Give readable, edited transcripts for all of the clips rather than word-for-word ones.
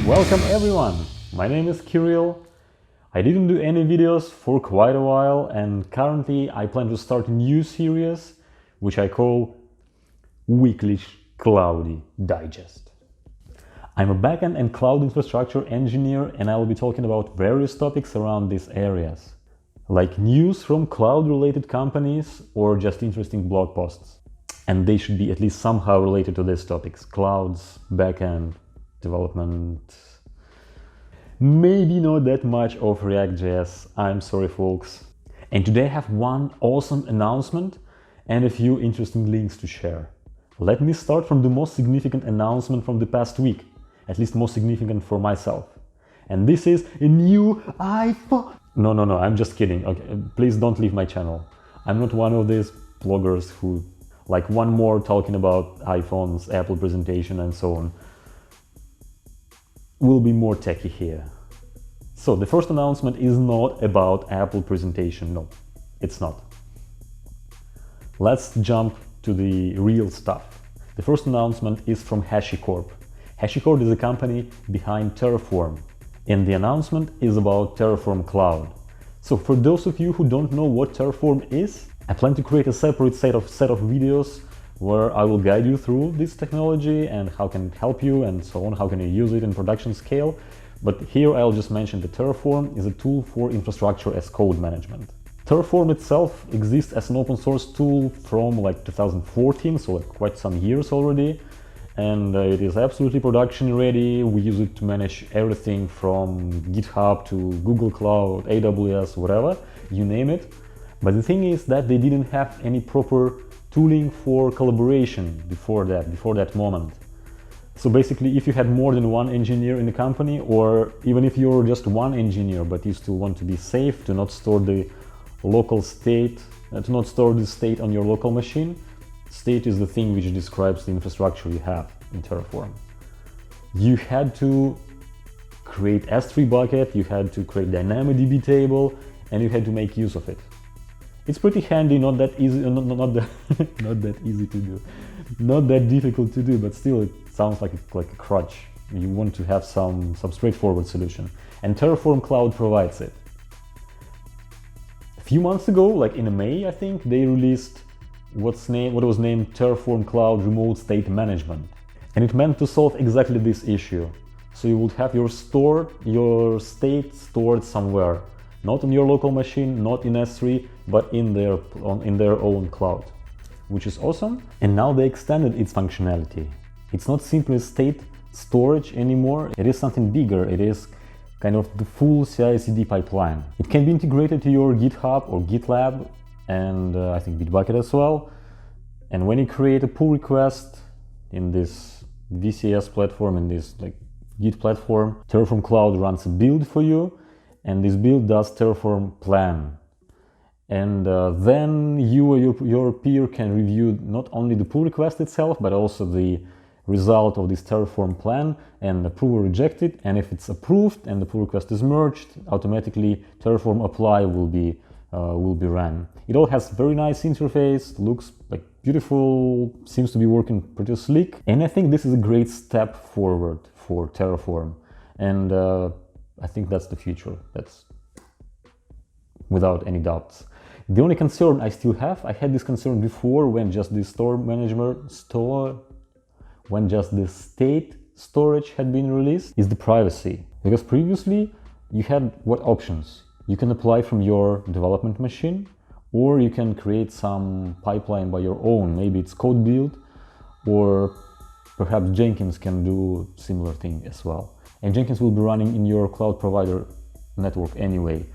Welcome everyone! My name is Kirill. I didn't do any videos for quite a while, and currently I plan to start a new series which I call Weeklyish Cloudy Digest. I'm a backend and cloud infrastructure engineer, and I will be talking about various topics around these areas, like news from cloud-related companies or just interesting blog posts. And they should be at least somehow related to these topics: clouds, backend, development. Maybe not that much of React.js, I'm sorry folks. And today I have one awesome announcement and a few interesting links to share. Let me start from the most significant announcement from the past week, at least most significant for myself. And this is a new iPhone. No, I'm just kidding. Okay, please don't leave my channel. I'm not one of these bloggers who like one more talking about iPhones, Apple presentation and so on. We'll be more techy here. So the first announcement is not about Apple presentation. No, it's not. Let's jump to the real stuff. The first announcement is from HashiCorp. HashiCorp is a company behind Terraform, and the announcement is about Terraform Cloud. So for those of you who don't know what Terraform is, I plan to create a separate set of videos where I will guide you through this technology and how can it help you and so on, how can you use it in production scale. But here I'll just mention that Terraform is a tool for infrastructure as code management. Terraform itself exists as an open source tool from like 2014, so like quite some years already. And it is absolutely production ready. We use it to manage everything from GitHub to Google Cloud, AWS, whatever, you name it. But the thing is that they didn't have any proper tooling for collaboration before that moment. So basically, if you had more than one engineer in the company, or even if you're just one engineer but you still want to be safe, to not store the local state, to not store the state on your local machine, state is the thing which describes the infrastructure you have in Terraform. You had to create S3 bucket, you had to create DynamoDB table, and you had to make use of it. It's pretty handy, not that easy, not that easy to do, not that difficult to do, but still it sounds like a crutch. You want to have some straightforward solution, and Terraform Cloud provides it. A few months ago, like in May, I think, they released what was named Terraform Cloud Remote State Management, and it meant to solve exactly this issue. So you would have your state stored somewhere. Not on your local machine, not in S3, but in their own cloud, which is awesome. And now they extended its functionality. It's not simply state storage anymore, it is something bigger. It is kind of the full CI/CD pipeline. It can be integrated to your GitHub or GitLab, and I think Bitbucket as well. And when you create a pull request in this VCS platform, in this like Git platform, Terraform Cloud runs a build for you. And this build does Terraform plan. And then you or your peer can review not only the pull request itself, but also the result of this Terraform plan and approve or reject it. And if it's approved and the pull request is merged, automatically Terraform apply will be run. It all has very nice interface, looks like beautiful, seems to be working pretty slick. And I think this is a great step forward for Terraform. And I think that's the future. That's without any doubts. The only concern I still have, I had this concern before when just the state storage had been released, is the privacy. Because previously you had what options? You can apply from your development machine, or you can create some pipeline by your own. Maybe it's code build, or perhaps Jenkins can do similar thing as well. And Jenkins will be running in your cloud provider network anyway.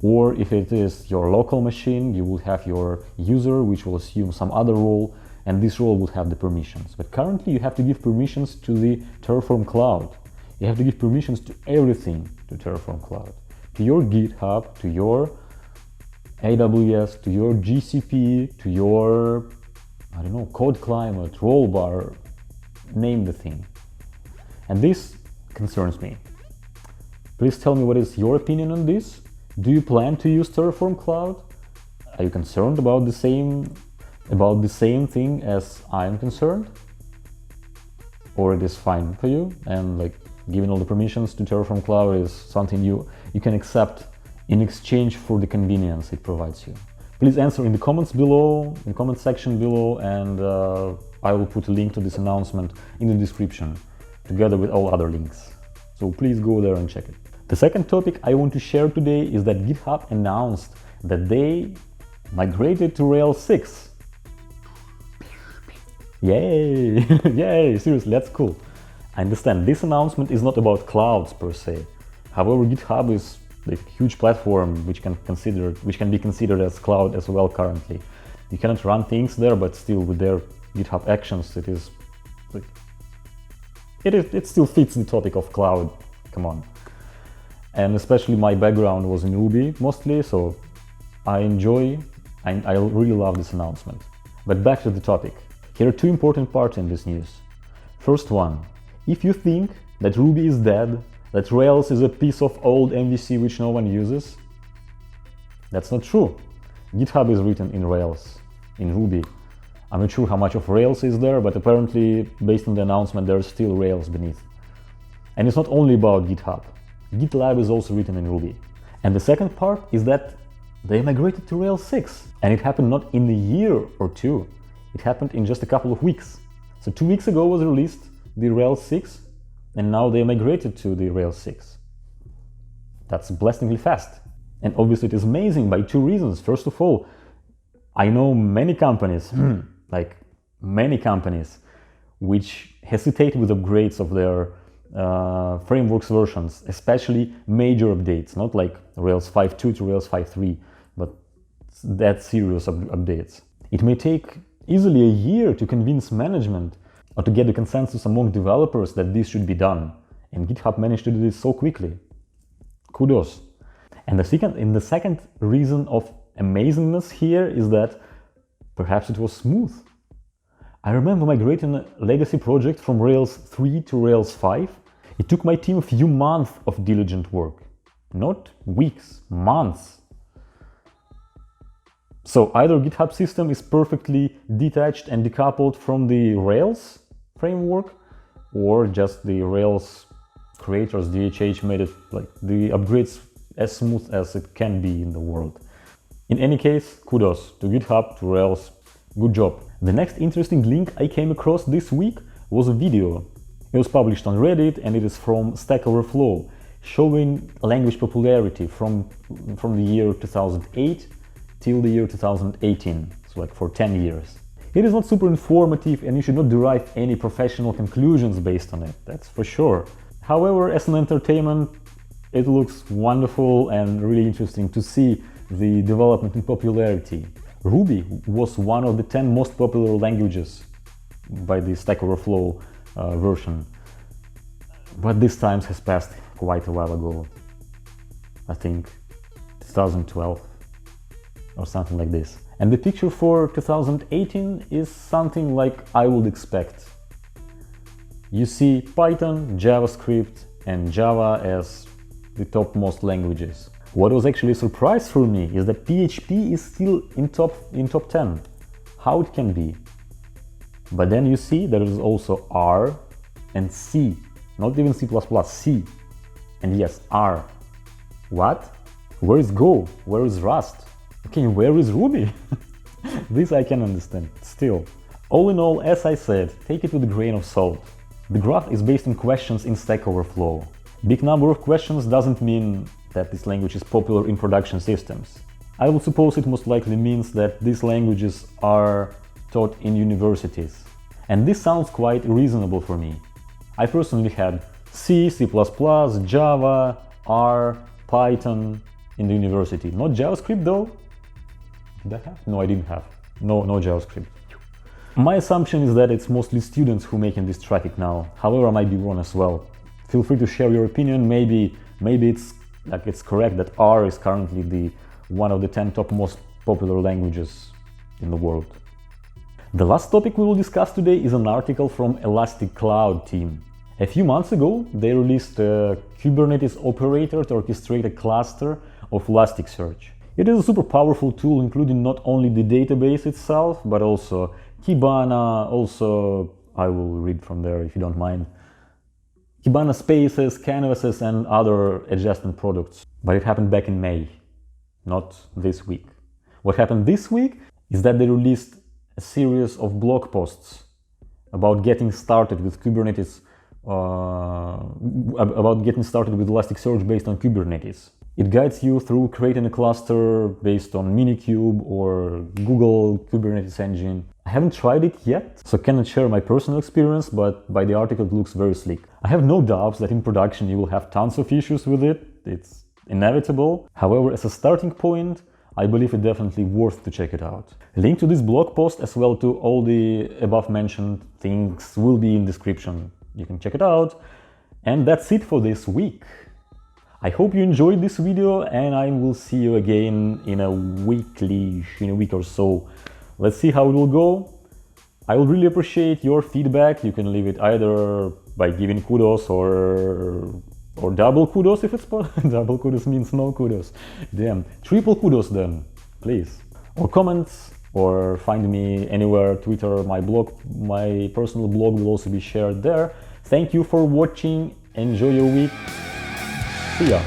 Or if it is your local machine, you will have your user, which will assume some other role, and this role will have the permissions. But currently you have to give permissions to the Terraform Cloud. You have to give permissions to everything to Terraform Cloud. To your GitHub, to your AWS, to your GCP, to your, I don't know, code climate, rollbar, name the thing. And this concerns me. Please tell me what is your opinion on this. Do you plan to use Terraform Cloud? Are you concerned about the same thing as I am concerned? Or it is fine for you and like Giving all the permissions to Terraform Cloud is something you can accept in exchange for the convenience it provides you. Please answer in the comments below, in the comment section below, and I will put a link to this announcement in the description, together with all other links. So please go there and check it. The second topic I want to share today is that GitHub announced that they migrated to Rails 6. Yay! Yay! Seriously, that's cool. I understand this announcement is not about clouds per se. However, GitHub is a huge platform which can be considered as cloud as well currently. You cannot run things there, but still with their GitHub Actions, it still fits the topic of cloud. Come on. And especially my background was in Ruby mostly, so I really love this announcement. But back to the topic. Here are two important parts in this news. First one, if you think that Ruby is dead, that Rails is a piece of old MVC which no one uses, that's not true. GitHub is written in Rails, in Ruby. I'm not sure how much of Rails is there, but apparently, based on the announcement, there's still Rails beneath. And it's not only about GitHub. GitLab is also written in Ruby. And the second part is that they migrated to Rails 6. And it happened not in a year or two. It happened in just a couple of weeks. So 2 weeks ago was released the Rails 6, and now they migrated to the Rails 6. That's blastingly fast. And obviously it is amazing by two reasons. First of all, I know many companies, like many companies, which hesitate with upgrades of their frameworks versions, especially major updates, not like Rails 5.2 to Rails 5.3, but that serious updates. It may take easily a year to convince management or to get the consensus among developers that this should be done. And GitHub managed to do this so quickly. Kudos. And the second reason of amazingness here is that perhaps it was smooth. I remember migrating a legacy project from Rails 3 to Rails 5. It took my team a few months of diligent work. Not weeks, months. So either GitHub system is perfectly detached and decoupled from the Rails framework, or just the Rails creators, DHH, made it like the upgrades as smooth as it can be in the world. In any case, kudos to GitHub, to Rails, good job. The next interesting link I came across this week was a video. It was published on Reddit and it is from Stack Overflow, showing language popularity from the year 2008 till the year 2018, so like for 10 years. It is not super informative and you should not derive any professional conclusions based on it, that's for sure. However, as an entertainment, it looks wonderful and really interesting to see the development in popularity. Ruby was one of the 10 most popular languages by the Stack Overflow version, but this time has passed quite a while ago. I think 2012 or something like this. And the picture for 2018 is something like I would expect. You see Python, JavaScript and Java as the topmost languages. What was actually a surprise for me is that PHP is still in top 10. How it can be? But then you see there is also R and C, not even C++, C. And yes, R. What? Where is Go? Where is Rust? Okay, where is Ruby? This I can understand, still. All in all, as I said, take it with a grain of salt. The graph is based on questions in Stack Overflow. Big number of questions doesn't mean that this language is popular in production systems. I would suppose it most likely means that these languages are taught in universities. And this sounds quite reasonable for me. I personally had C, C++, Java, R, Python in the university. Not JavaScript though. Did I have? No, I didn't have. No JavaScript. My assumption is that it's mostly students who making this traffic now. However, I might be wrong as well. Feel free to share your opinion. Maybe it's correct that R is currently one of the 10 top most popular languages in the world. The last topic we will discuss today is an article from Elastic Cloud team. A few months ago, they released a Kubernetes operator to orchestrate a cluster of Elasticsearch. It is a super powerful tool, including not only the database itself, but also Kibana, also, I will read from there if you don't mind, Kibana spaces, canvases and other adjacent products. But it happened back in May, not this week. What happened this week is that they released a series of blog posts about getting started with Kubernetes, about getting started with Elasticsearch based on Kubernetes. It guides you through creating a cluster based on Minikube or Google Kubernetes engine. I haven't tried it yet, so cannot share my personal experience, but by the article it looks very sleek. I have no doubts that in production you will have tons of issues with it. It's inevitable. However, as a starting point, I believe it's definitely worth to check it out. A link to this blog post as well to all the above mentioned things will be in description. You can check it out. And that's it for this week. I hope you enjoyed this video and I will see you again in a week or so. Let's see how it will go. I will really appreciate your feedback. You can leave it either by giving kudos or double kudos if it's possible. Double kudos means no kudos. Damn. Triple kudos then, please. Or comments, or find me anywhere, Twitter, my blog, my personal blog will also be shared there. Thank you for watching. Enjoy your week. See ya.